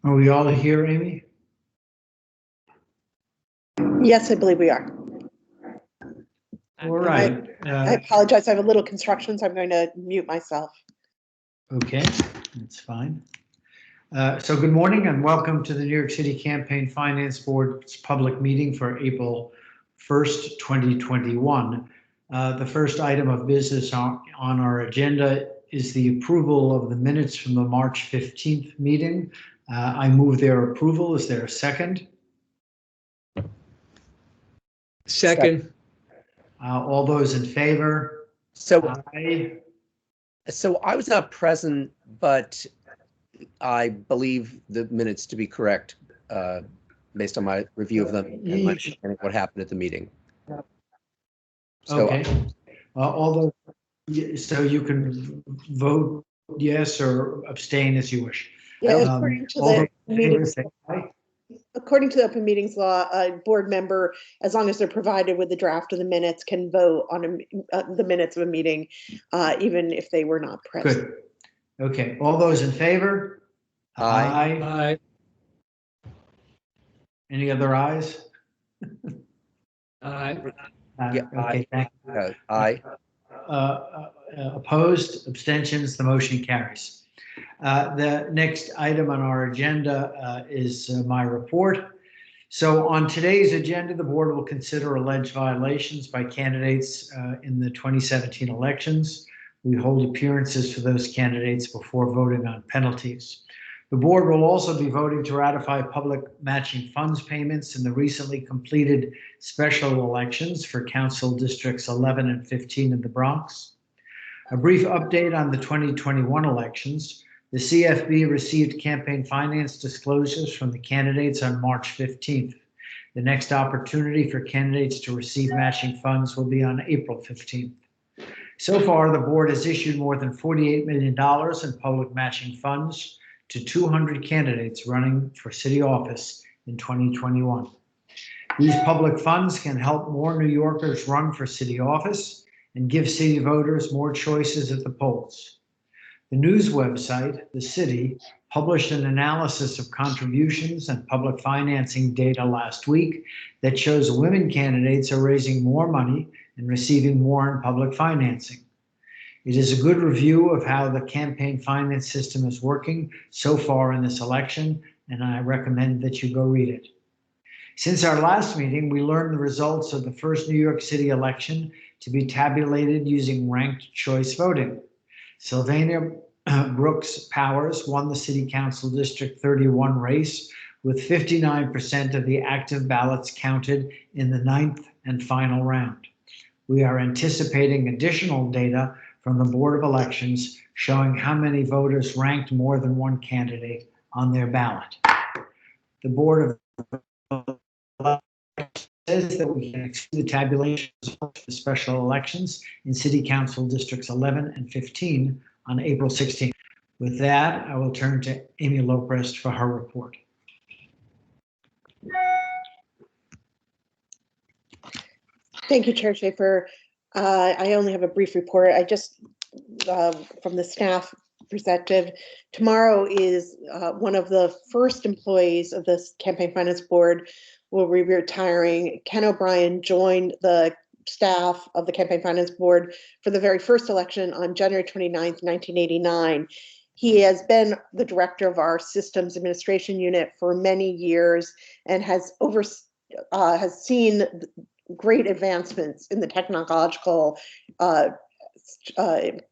Are we all here, Amy? Yes, I believe we are. All right. I apologize. I have a little construction, so I'm going to mute myself. Okay, that's fine. So good morning and welcome to the New York City Campaign Finance Board's public meeting for April 1st, 2021. The first item of business on our agenda is the approval of the minutes from the March 15th meeting. I move their approval. Is there a second? Second. All those in favor? So, Aye. so I was not present, but I believe the minutes to be correct based on my review of them and my understanding of what happened at the meeting. So, Okay. Although, so you can vote yes or abstain as you wish. Yeah, according to the meetings, Aye. according to the open meetings law, a board member, as long as they're provided with the draft of the minutes, can vote on the minutes of a meeting, even if they were not present. Good. Okay. All those in favor? Aye. Aye. Any other ayes? Aye. Okay. Thank you. Aye. Opposed, abstentions, the motion carries. The next item on our agenda is my report. So on today's agenda, the board will consider alleged violations by candidates in the 2017 elections. We hold appearances for those candidates before voting on penalties. The board will also be voting to ratify public matching funds payments in the recently completed special elections for council districts 11 and 15 in the Bronx. A brief update on the 2021 elections. The CFB received campaign finance disclosures from the candidates on March 15th. The next opportunity for candidates to receive matching funds will be on April 15th. So far, the board has issued more than $48 million in public matching funds to 200 candidates running for city office in 2021. These public funds can help more New Yorkers run for city office and give city voters more choices at the polls. The news website, The City, published an analysis of contributions and public financing data last week that shows women candidates are raising more money and receiving more in public financing. It is a good review of how the campaign finance system is working so far in this election, and I recommend that you go read it. Since our last meeting, we learned the results of the first New York City election to be tabulated using ranked choice voting. Sylvania Brooks Powers won the City Council District 31 race with 59% of the active ballots counted in the 9th and final round. We are anticipating additional data from the Board of Elections showing how many voters ranked more than one candidate on their ballot. The Board of Elections says that we can exclude the tabulation for the special elections in City Council Districts 11 and 15 on April 16th. With that, I will turn to Amy Loprest for her report. Thank you, Chair Schaefer. I only have a brief report. I just, from the staff perspective, tomorrow is one of the first employees of this Campaign Finance Board will be retiring. Ken O'Brien joined the staff of the Campaign Finance Board for the very first election on January 29th, 1989. He has been the director of our systems administration unit for many years and has seen great advancements in the technological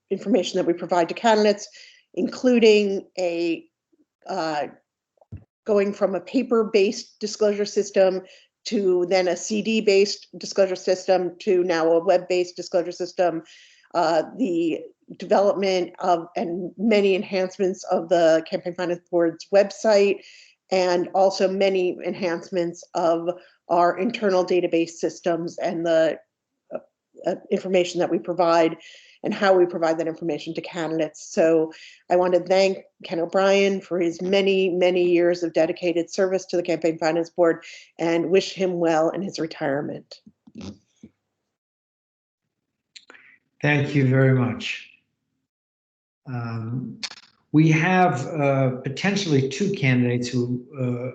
information that we provide to candidates, including going from a paper-based disclosure system to then a CD-based disclosure system to now a web-based disclosure system, the development of and many enhancements of the Campaign Finance Board's website, and also many enhancements of our internal database systems and the information that we provide and how we provide that information to candidates. So I want to thank Ken O'Brien for his many, many years of dedicated service to the Campaign Finance Board and wish him well in his retirement. Thank you very much. We have potentially two candidates who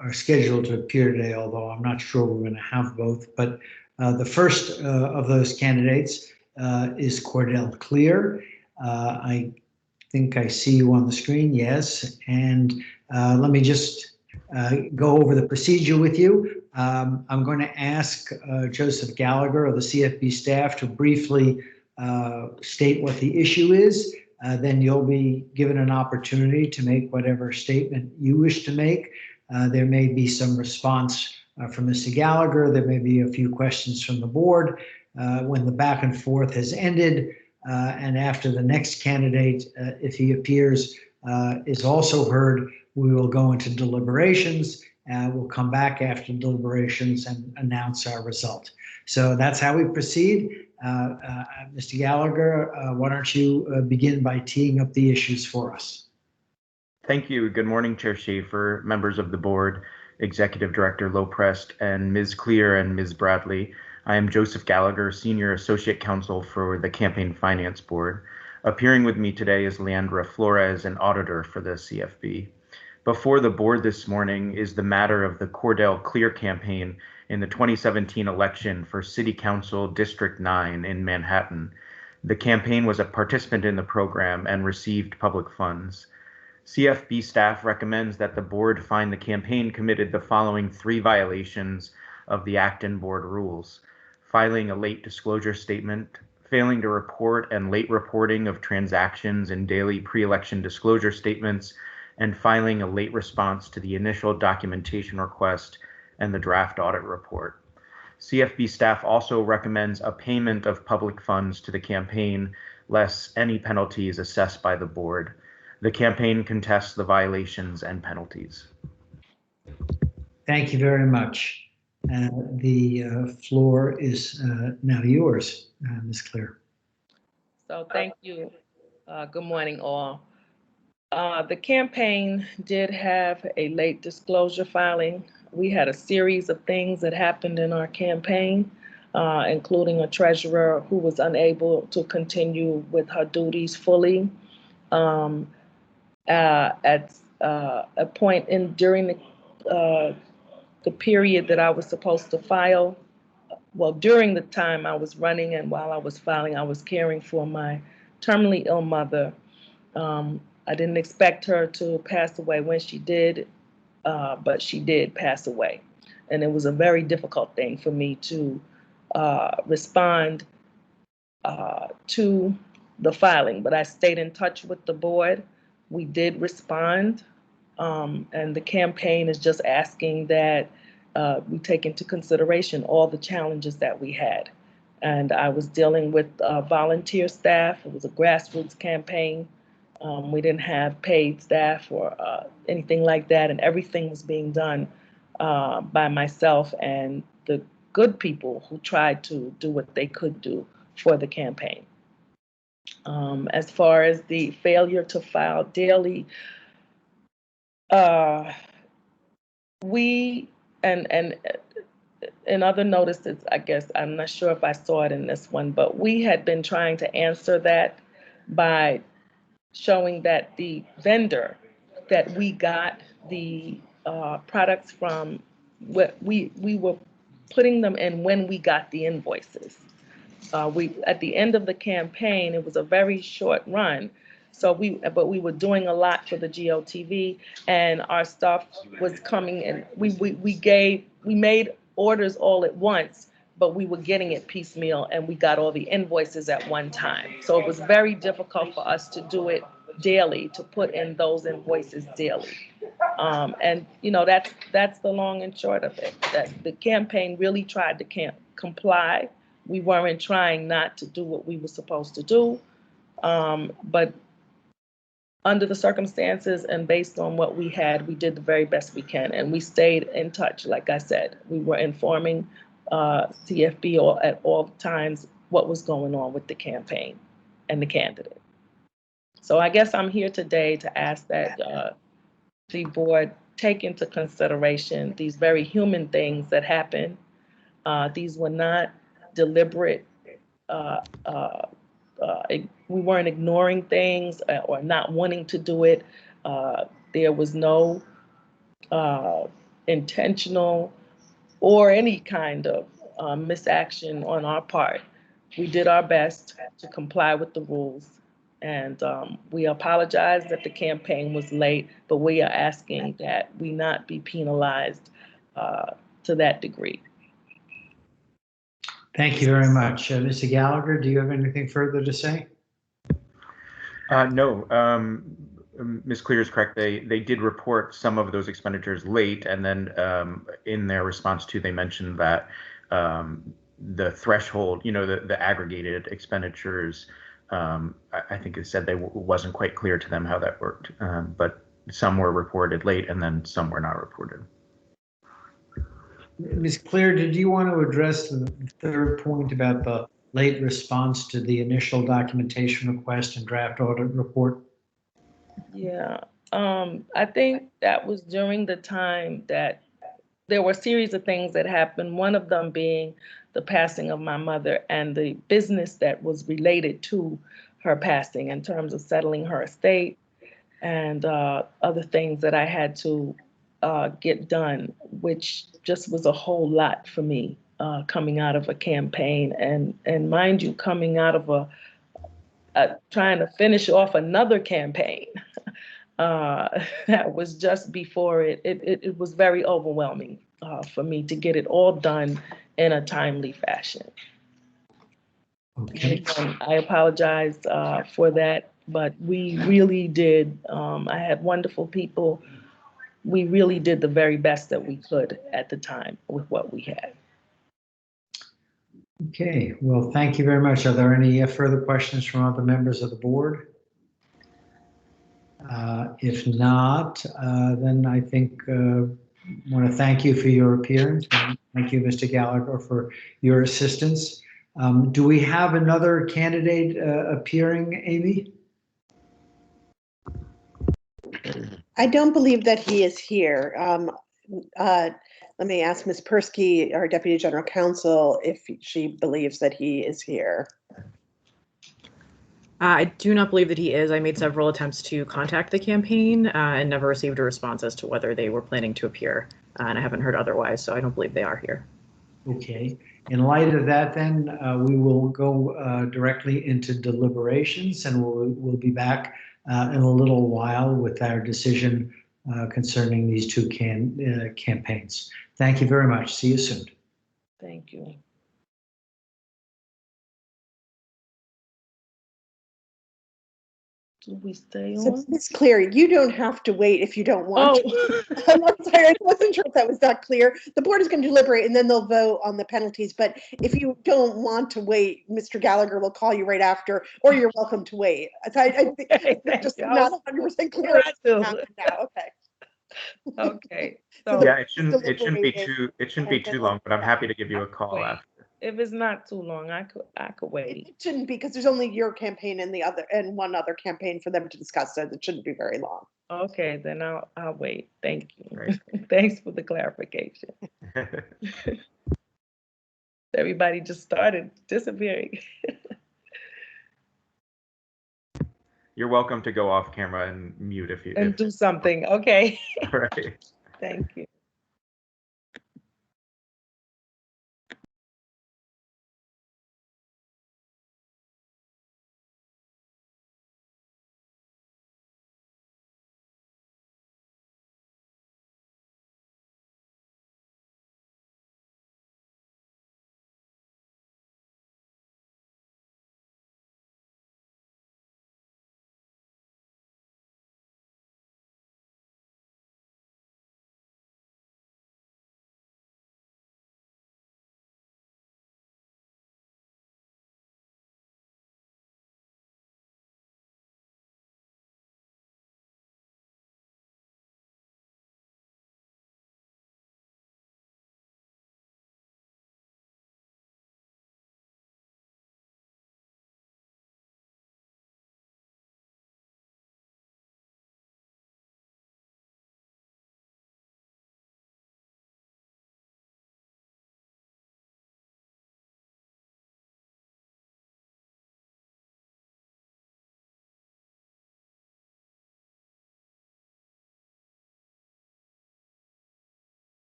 are scheduled to appear today, although I'm not sure we're going to have both. But the first of those candidates is Cordell Clear. I think I see you on the screen, yes. And let me just go over the procedure with you. I'm going to ask Joseph Gallagher of the CFB staff to briefly state what the issue is. Then you'll be given an opportunity to make whatever statement you wish to make. There may be some response from Mr. Gallagher. There may be a few questions from the board. When the back and forth has ended, and after the next candidate, if he appears, is also heard, we will go into deliberations. We'll come back after deliberations and announce our result. So that's how we proceed. Mr. Gallagher, why don't you begin by teeing up the issues for us? Thank you. Good morning, Chair Schaefer, members of the board, Executive Director Loprest, and Ms. Clear and Ms. Bradley. I am Joseph Gallagher, Senior Associate Counsel for the Campaign Finance Board. Appearing with me today is Leandra Flores, an auditor for the CFB. Before the board this morning is the matter of the Cordell Clear campaign in the 2017 election for City Council District 9 in Manhattan. The campaign was a participant in the program and received public funds. CFB staff recommends that the board find the campaign committed the following 3 violations of the Acton board rules: filing a late disclosure statement, failing to report and late reporting of transactions in daily pre-election disclosure statements, and filing a late response to the initial documentation request and the draft audit report. CFB staff also recommends a payment of public funds to the campaign, less any penalties assessed by the board. The campaign contests the violations and penalties. Thank you very much. The floor is now yours, Ms. Clear. So thank you. Good morning, all. The campaign did have a late disclosure filing. We had a series of things that happened in our campaign, including a treasurer who was unable to continue with her duties fully. At a point during the period that I was supposed to file, well, during the time I was running and while I was filing, I was caring for my terminally ill mother. I didn't expect her to pass away when she did, but she did pass away. And it was a very difficult thing for me to respond to the filing, but I stayed in touch with the board. We did respond, and the campaign is just asking that we take into consideration all the challenges that we had. And I was dealing with volunteer staff. It was a grassroots campaign. We didn't have paid staff or anything like that, and everything was being done by myself and the good people who tried to do what they could do for the campaign. As far as the failure to file daily, we and in other notices, I guess, I'm not sure if I saw it in this one, but we had been trying to answer that by showing that the vendor that we got the products from, we were putting them in when we got the invoices. At the end of the campaign, it was a very short run, but we were doing a lot for the GOTV, and our stuff was coming in. We made orders all at once, but we were getting it piecemeal, and we got all the invoices at one time. So it was very difficult for us to do it daily, to put in those invoices daily. And that's the long and short of it. That the campaign really tried to comply. We weren't trying not to do what we were supposed to do, but under the circumstances and based on what we had, we did the very best we can, and we stayed in touch. Like I said, we were informing CFB at all times what was going on with the campaign and the candidate. So I guess I'm here today to ask that the board take into consideration these very human things that happen. These were not deliberate we weren't ignoring things or not wanting to do it. There was no intentional or any kind of misaction on our part. We did our best to comply with the rules. And we apologize that the campaign was late, but we are asking that we not be penalized to that degree. Thank you very much. Mr. Gallagher, do you have anything further to say? No, Ms. Clear is correct. They did report some of those expenditures late, and then in their response to, they mentioned that the threshold, the aggregated expenditures, I think it said wasn't quite clear to them how that worked, but some were reported late and then some were not reported. Ms. Clear, did you want to address the third point about the late response to the initial documentation request and draft audit report? Yeah, I think that was during the time that there were a series of things that happened, one of them being the passing of my mother and the business that was related to her passing in terms of settling her estate and other things that I had to get done, which just was a whole lot for me coming out of a campaign and mind you, coming out of trying to finish off another campaign that was just before it was very overwhelming for me to get it all done in a timely fashion. Okay. I apologize for that, but we really did. I had wonderful people. We really did the very best that we could at the time with what we had. Okay, well, thank you very much. Are there any further questions from other members of the board? If not, then I think I want to thank you for your appearance. Thank you, Mr. Gallagher, for your assistance. Do we have another candidate appearing, Amy? I don't believe that he is here. Let me ask Ms. Persky, our Deputy General Counsel, if she believes that he is here. I do not believe that he is. I made several attempts to contact the campaign and never received a response as to whether they were planning to appear. And I haven't heard otherwise, so I don't believe they are here. Okay. In light of that, then we will go directly into deliberations, and we'll be back in a little while with our decision concerning these two campaigns. Thank you very much. See you soon. Thank you. Do we stay So on? it's clear, you don't have to wait if you don't want to. Oh, I'm sorry, I wasn't sure if that was not clear. The board is going to deliberate and then they'll vote on the penalties. But if you don't want to wait, Mr. Gallagher will call you right after, or you're welcome to wait. So I think it's just not 100% clear what's happening now. Okay. okay. So So Yeah, it shouldn't be too long, but I'm happy to give you a call wait. after. If it's not too long, I could wait. it shouldn't be, because there's only your campaign and one other campaign for them to discuss, so it shouldn't be very long. Okay, then I'll wait. Thank you. Right. Thanks for the clarification. Everybody just started disappearing. You're welcome to go off camera and mute if you And do something. Okay. right. Thank you.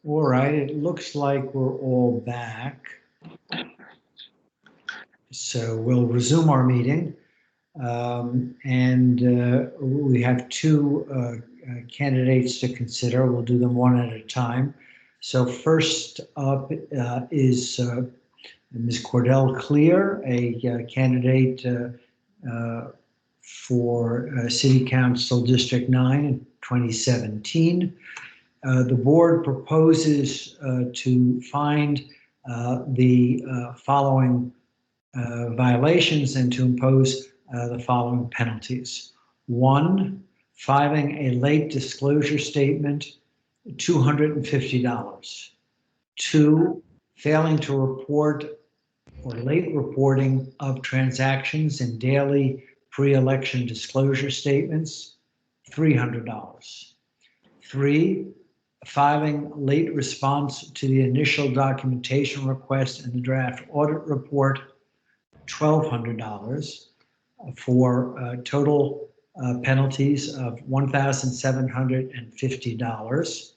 All right, it looks like we're all back. So we'll resume our meeting. We have two candidates to consider. We'll do them one at a time. So first up is Ms. Cordell Clear, a candidate for City Council District 9 in 2017. The board proposes to find the following violations and to impose the following penalties. 1, filing a late disclosure statement, $250. 2, failing to report or late reporting of transactions in daily pre-election disclosure statements, $300. 3, filing late response to the initial documentation request and the draft audit report, $1,200, for total penalties of $1,750.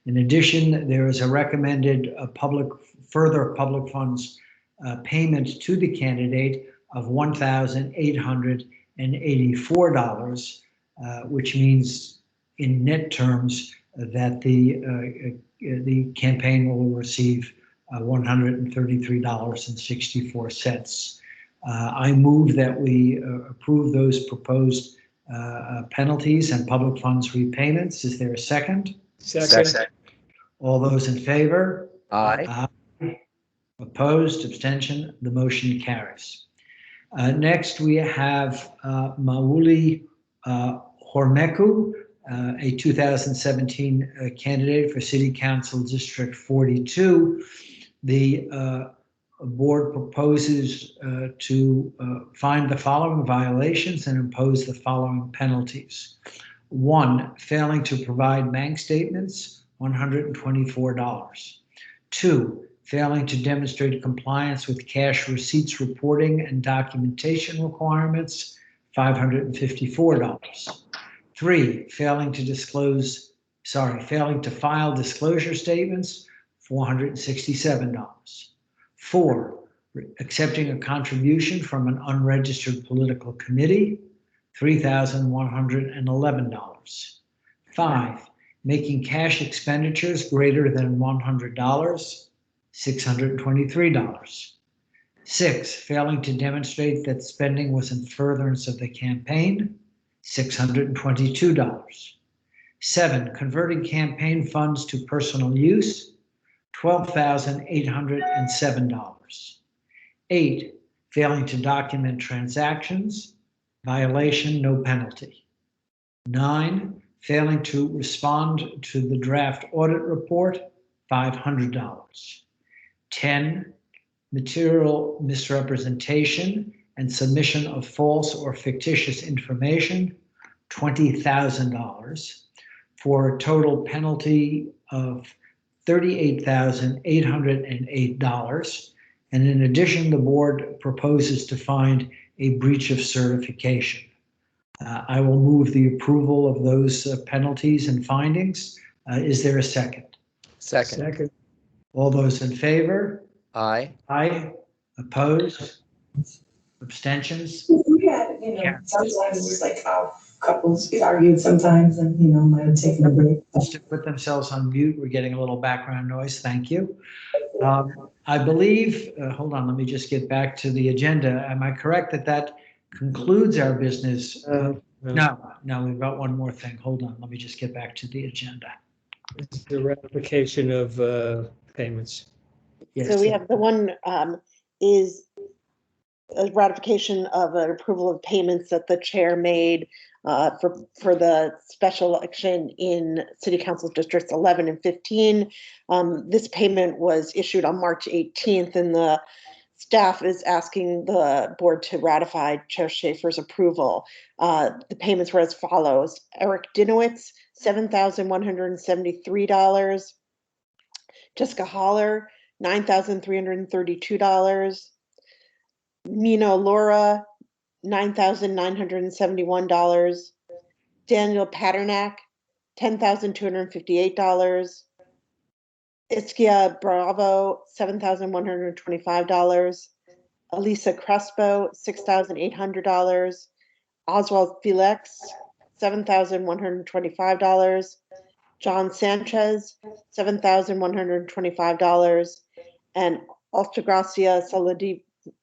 In addition, there is a recommended further public funds payment to the candidate of $1,884, which means in net terms that the campaign will receive $133.64. I move that we approve those proposed penalties and public funds repayments. Is there a second? Second. All those in favor? Aye. Opposed, abstention, the motion carries. Next, we have Mauli Hormeku, a 2017 candidate for City Council District 42. The board proposes to find the following violations and impose the following penalties. 1, failing to provide bank statements, $124. 2, failing to demonstrate compliance with cash receipts reporting and documentation requirements, $554. 3, failing to file disclosure statements, $467. 4, accepting a contribution from an unregistered political committee, $3,111. 5, making cash expenditures greater than $100, $623. 6, failing to demonstrate that spending was in furtherance of the campaign, $622. 7, converting campaign funds to personal use, $12,807. 8, failing to document transactions, violation, no penalty. 9, failing to respond to the draft audit report, $500. 10, material misrepresentation and submission of false or fictitious information, $20,000, for a total penalty of $38,808. And in addition, the board proposes to find a breach of certification. I will move the approval of those penalties and findings. Is there a second? Second. All those in favor? Aye. Aye. Opposed? Abstentions? Yeah, sometimes it's like how couples get argued sometimes and, might have taken a break. Just to put themselves on mute, we're getting a little background noise. Thank you. I believe, hold on, let me just get back to the agenda. Am I correct that concludes our business? No, we've got one more thing. Hold on, let me just get back to the agenda. It's the ratification of payments. Yes. So we have the one is a ratification of an approval of payments that the chair made for the special election in City Council Districts 11 and 15. This payment was issued on March 18th, and the staff is asking the board to ratify Chair Schaefer's approval. The payments were as follows: Eric Dinowitz, $7,173. Jessica Holler, $9,332. Mina Laura, $9,971. Daniel Paternak, $10,258. Ischia Bravo, $7,125. Elisa Crespo, $6,800. Oswald Felix, $7,125. John Sanchez, $7,125. And Altagracia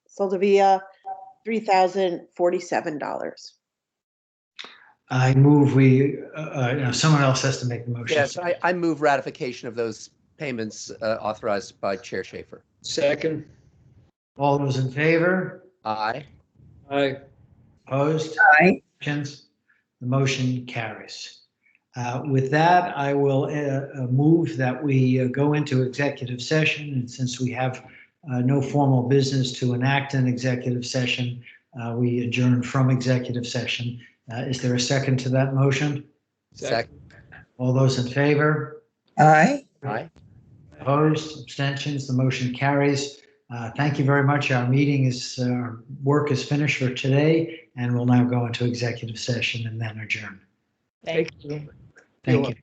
Soldavia, $3,047. I move someone else has to make the motion. Yes, I move ratification of those payments authorized by Chair Schaefer. Second. All those in favor? Aye. Aye. Opposed? Aye. Abstentions? The motion carries. With that, I will move that we go into executive session. And since we have no formal business to enact an executive session, we adjourn from executive session. Is there a second to that motion? Second. All those in favor? Aye. Aye. Opposed? Abstentions? The motion carries. Thank you very much. Our work is finished for today, and we'll now go into executive session and then adjourn. Thank you. Thank you.